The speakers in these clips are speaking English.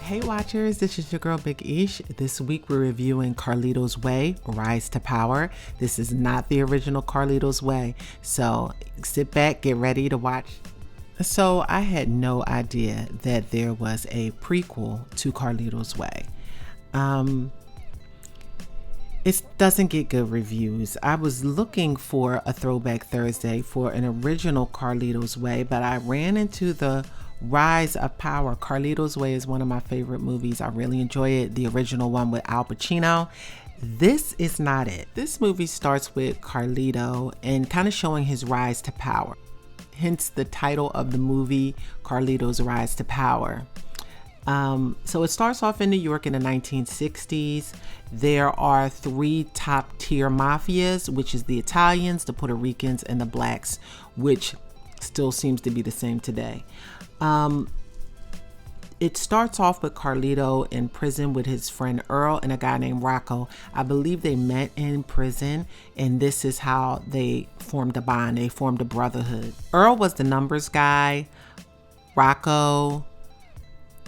Hey watchers, this is your girl Big Ish. This week we're reviewing Carlito's Way, Rise to Power. This is not the original Carlito's Way, so sit back, get ready to watch. So I had no idea that there was a prequel to Carlito's Way. It doesn't get good reviews. I was looking for a Throwback Thursday for an original Carlito's Way, but I ran into the Rise of Power. Carlito's Way is one of my favorite movies. I really enjoy it. The original one with Al Pacino. This is not it. This movie starts with Carlito and kind of showing his rise to power. Hence the title of the movie, Carlito's Rise to Power. So it starts off in New York in the 1960s. There are three top tier mafias, which is the Italians, the Puerto Ricans, and the blacks, which still seems to be the same today. It starts off with Carlito in prison with his friend Earl and a guy named Rocco. I believe they met in prison, and this is how they formed a bond. They formed a brotherhood. Earl was the numbers guy. Rocco,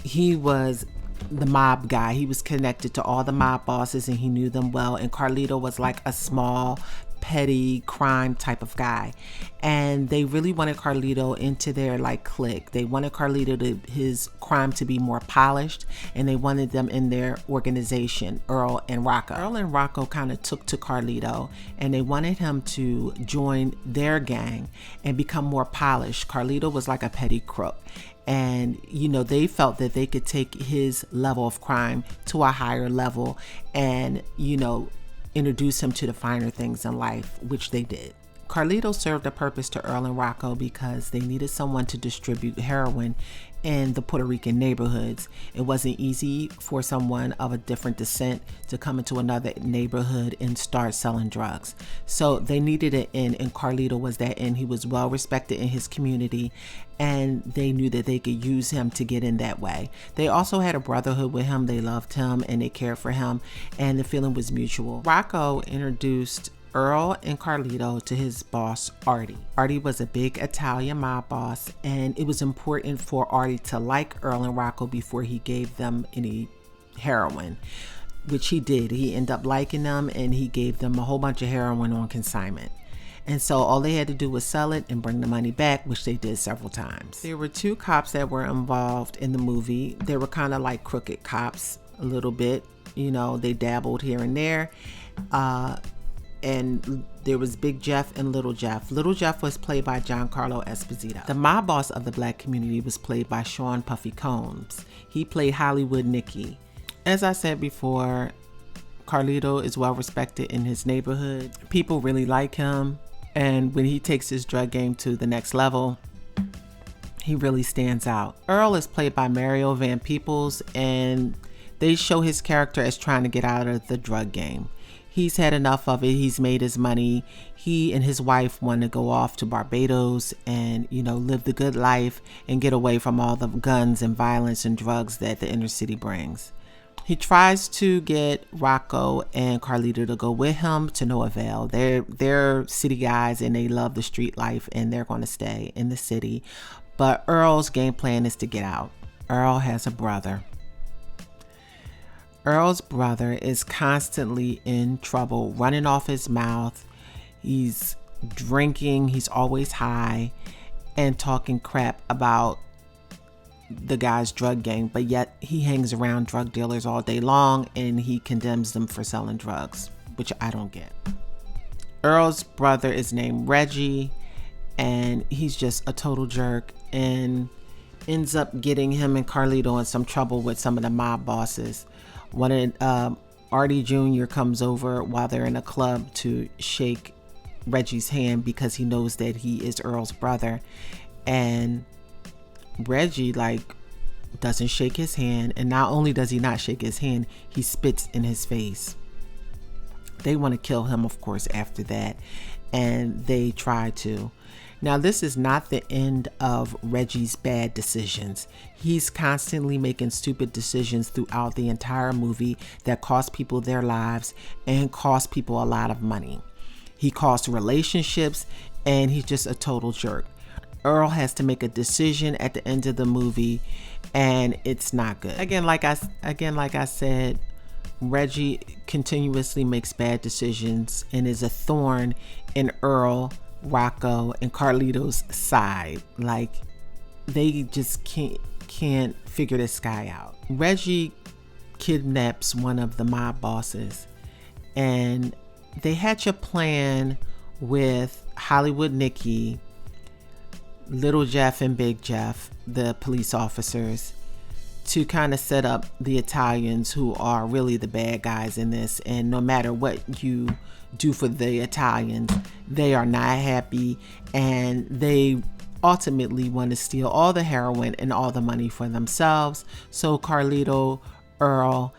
he was the mob guy. He was connected to all the mob bosses and he knew them well. And Carlito was like a small, petty crime type of guy. And they really wanted Carlito into their like clique. They wanted Carlito to his crime to be more polished, and they wanted them in their organization, Earl and Rocco. Earl and Rocco kind of took to Carlito and they wanted him to join their gang and become more polished. Carlito was like a petty crook. And, you know, they felt that they could take his level of crime to a higher level and, you know, introduce him to the finer things in life, which they did. Carlito served a purpose to Earl and Rocco because they needed someone to distribute heroin in the Puerto Rican neighborhoods. It wasn't easy for someone of a different descent to come into another neighborhood and start selling drugs. So they needed an in, and Carlito was that in. He was well respected in his community, and they knew that they could use him to get in that way. They also had a brotherhood with him. They loved him and they cared for him, and the feeling was mutual. Rocco introduced Earl and Carlito to his boss, Artie. Artie was a big Italian mob boss, and it was important for Artie to like Earl and Rocco before he gave them any heroin, which he did. He ended up liking them, and he gave them a whole bunch of heroin on consignment. And so all they had to do was sell it and bring the money back, which they did several times. There were two cops that were involved in the movie. They were kind of like crooked cops a little bit. You know, they dabbled here and there. And there was Big Jeff and Little Jeff. Little Jeff was played by Giancarlo Esposito. The mob boss of the black community was played by Sean Puffy Combs. He played Hollywood Nicky. As I said before, Carlito is well respected in his neighborhood. People really like him. And when he takes his drug game to the next level, he really stands out. Earl is played by Mario Van Peebles, and they show his character as trying to get out of the drug game. He's had enough of it. He's made his money. He and his wife want to go off to Barbados and, you know, live the good life and get away from all the guns and violence and drugs that the inner city brings. He tries to get Rocco and Carlito to go with him, to no avail. They're city guys and they love the street life and they're going to stay in the city. But Earl's game plan is to get out. Earl has a brother. Earl's brother is constantly in trouble, running off his mouth. He's drinking, he's always high, and talking crap about the guy's drug gang, but yet he hangs around drug dealers all day long and he condemns them for selling drugs, which I don't get. Earl's brother is named Reggie, and he's just a total jerk and ends up getting him and Carlito in some trouble with some of the mob bosses. Artie Jr. comes over while they're in a club to shake Reggie's hand because he knows that he is Earl's brother, and Reggie doesn't shake his hand, and not only does he not shake his hand, he spits in his face. They want to kill him, of course, after that, and they try to. Now, this is not the end of Reggie's bad decisions. He's constantly making stupid decisions throughout the entire movie that cost people their lives and cost people a lot of money. He costs relationships, and he's just a total jerk. Earl has to make a decision at the end of the movie, and it's not good. Again, like I said, Reggie continuously makes bad decisions and is a thorn in Earl, Rocco, and Carlito's side. Like, they just can't figure this guy out. Reggie kidnaps one of the mob bosses, and they hatch a plan with Hollywood Nicky, Little Jeff, and Big Jeff, the police officers, to kind of set up the Italians, who are really the bad guys in this. And no matter what you do for the Italians, they are not happy, and they ultimately want to steal all the heroin and all the money for themselves. So Carlito, Earl,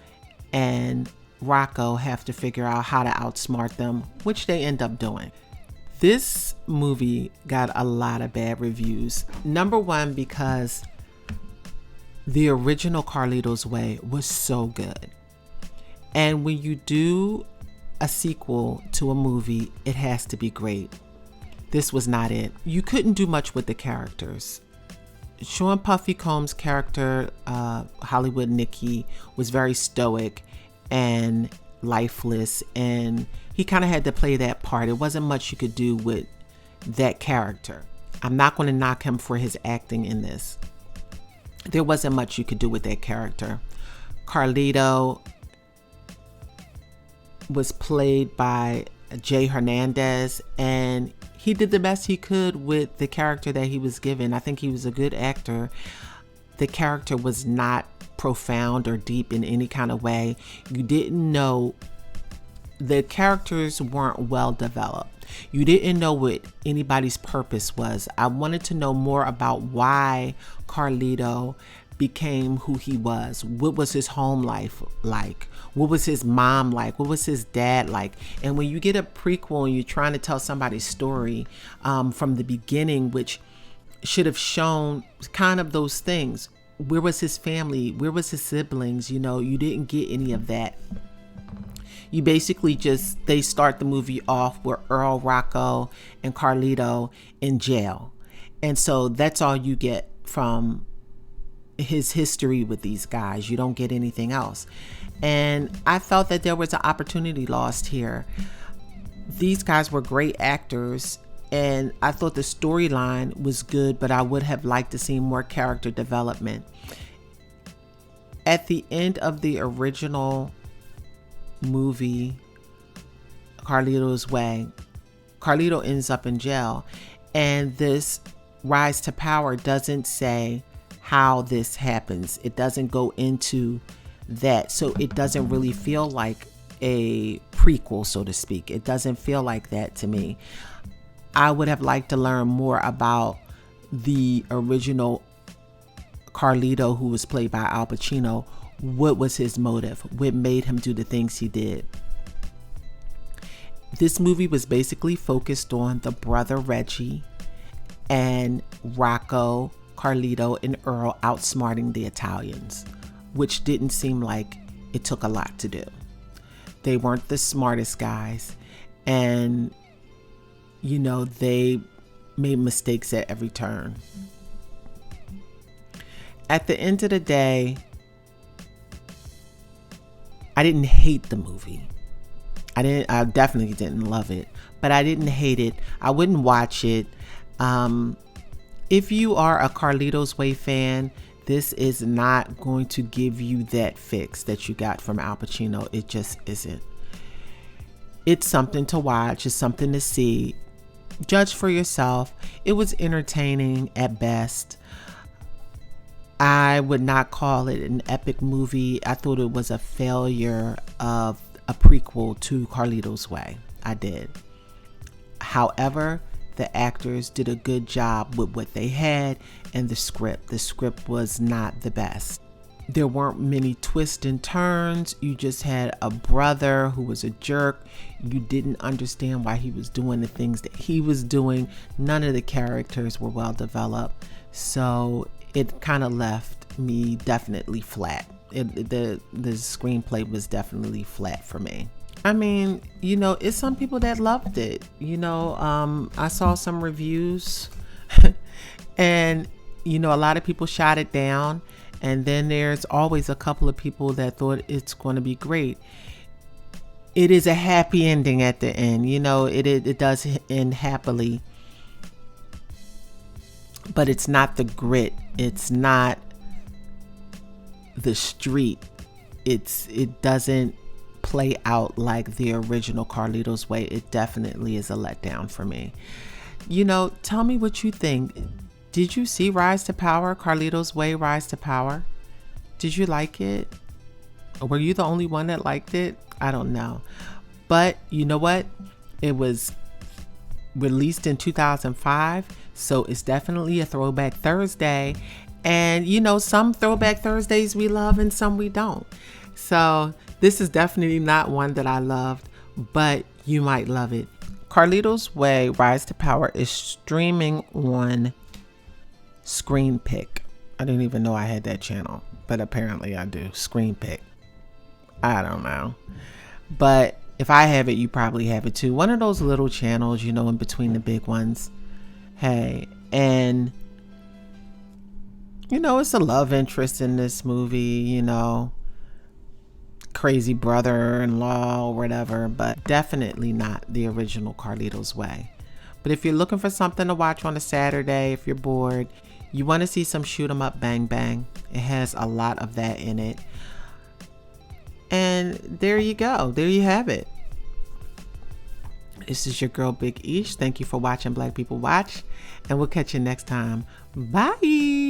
and Rocco have to figure out how to outsmart them, which they end up doing. This movie got a lot of bad reviews. Number one, because the original Carlito's Way was so good. And when you do a sequel to a movie, it has to be great. This was not it. You couldn't do much with the characters. Sean Puffy Combs' character, Hollywood Nicky, was very stoic and lifeless, and he kind of had to play that part. It wasn't much you could do with that character. I'm not going to knock him for his acting in this. There wasn't much you could do with that character. Carlito was played by Jay Hernandez, and he did the best he could with the character that he was given. I think he was a good actor. The character was not profound or deep in any kind of way. You didn't know, the characters weren't well developed. You didn't know what anybody's purpose was. I wanted to know more about why Carlito became who he was. What was his home life like? What was his mom like? What was his dad like? And when you get a prequel and you're trying to tell somebody's story from the beginning, which should have shown kind of those things. Where was his family? Where was his siblings? You know, you didn't get any of that. You basically they start the movie off with Earl, Rocco, and Carlito in jail. And so that's all you get from his history with these guys. You don't get anything else. And I felt that there was an opportunity lost here. These guys were great actors, and I thought the storyline was good, but I would have liked to see more character development. At the end of the original movie, Carlito's Way, Carlito ends up in jail, and this rise to power doesn't say how this happens. It doesn't go into that, so it doesn't really feel like a prequel, so to speak. It doesn't feel like that to me. I would have liked to learn more about the original Carlito, who was played by Al Pacino. What was his motive? What made him do the things he did? This movie was basically focused on the brother Reggie and Rocco, Carlito, and Earl outsmarting the Italians, which didn't seem like it took a lot to do. They weren't the smartest guys, and you know, they made mistakes at every turn. At the end of the day, I didn't hate the movie. I definitely didn't love it, but I didn't hate it. I wouldn't watch it. If you are a Carlito's Way fan, this is not going to give you that fix that you got from Al Pacino. It just isn't. It's something to watch. It's something to see. Judge for yourself. It was entertaining at best. I would not call it an epic movie. I thought it was a failure of a prequel to Carlito's Way. I did. However, the actors did a good job with what they had, and the script. The script was not the best. There weren't many twists and turns. You just had a brother who was a jerk. You didn't understand why he was doing the things that he was doing. None of the characters were well developed. So it kind of left me definitely flat. The screenplay was definitely flat for me. I mean, you know, it's some people that loved it. You know, I saw some reviews And, a lot of people shot it down. And then there's always a couple of people that thought it's going to be great. It is a happy ending at the end. It does end happily. But it's not the grit. It's not the street. It doesn't play out like the original Carlito's Way. It definitely is a letdown for me. Tell me what you think. Did you see Rise to Power, Carlito's Way, Rise to Power? Did you like it? Or were you the only one that liked it? I don't know. But you know what? It was released in 2005, so it's definitely a Throwback Thursday. And some Throwback Thursdays we love and some we don't. So this is definitely not one that I loved, but you might love it. Carlito's Way, Rise to Power is streaming on Screen Pick. I didn't even know I had that channel, but apparently I do. Screen Pick. I don't know. But if I have it, you probably have it too. One of those little channels, in between the big ones. Hey, and it's a love interest in this movie, crazy brother-in-law or whatever, but definitely not the original Carlito's Way. But if you're looking for something to watch on a Saturday, if you're bored, you want to see some shoot 'em up bang bang, it has a lot of that in it. And there you go. There you have it. This is your girl, Big Ish. Thank you for watching Black People Watch, and we'll catch you next time. Bye.